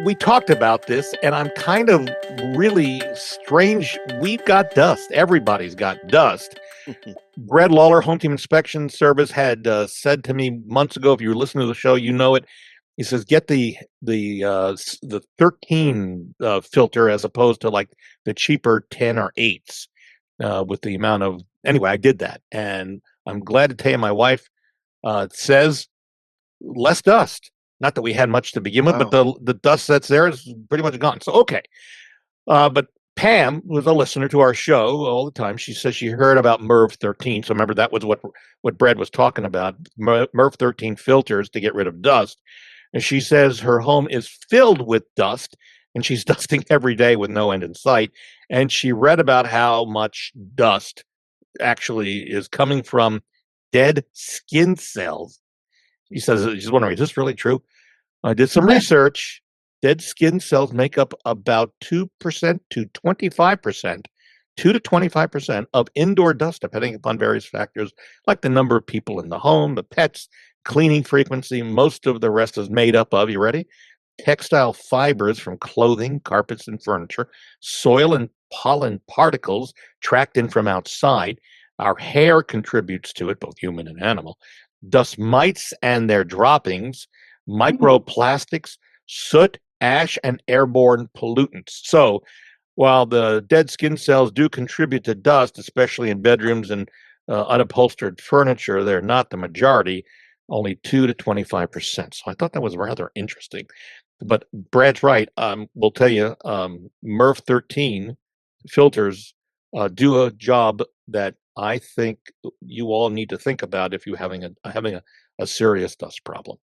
We talked about this, and I'm kind of really strange. We've got dust. Everybody's got dust. Brad Lawler, Home Team Inspection Service, had said to me months ago, if you were listening to the show, you know it. He says, get the 13 filter as opposed to like the cheaper 10 or 8s with the amount of. Anyway, I did that, and I'm glad to tell you, my wife says less dust. Not that we had much to begin with, but Wow. the dust that's there is pretty much gone. So okay, but Pam was a listener to our show all the time. She says she heard about MERV 13. So remember that was what Brad was talking about, MERV 13 filters to get rid of dust. And she says her home is filled with dust, and she's dusting every day with no end in sight. And she read about how much dust actually is coming from dead skin cells. She says she's wondering, is this really true? I did some research. Dead skin cells make up about 2% to 25%, 2 to 25% of indoor dust, depending upon various factors like the number of people in the home, the pets, cleaning frequency. Most of the rest is made up of, you ready? Textile fibers from clothing, carpets, and furniture, soil and pollen particles tracked in from outside. Our hair contributes to it, both human and animal. Dust mites and their droppings, microplastics, soot, ash, and airborne pollutants. So, while the dead skin cells do contribute to dust, especially in bedrooms and unupholstered furniture, they're not the majority, only 2 to 25%. So I thought that was rather interesting. But Brad's right. We'll tell you, MERV 13 filters do a job that I think you all need to think about if you're having a serious dust problem.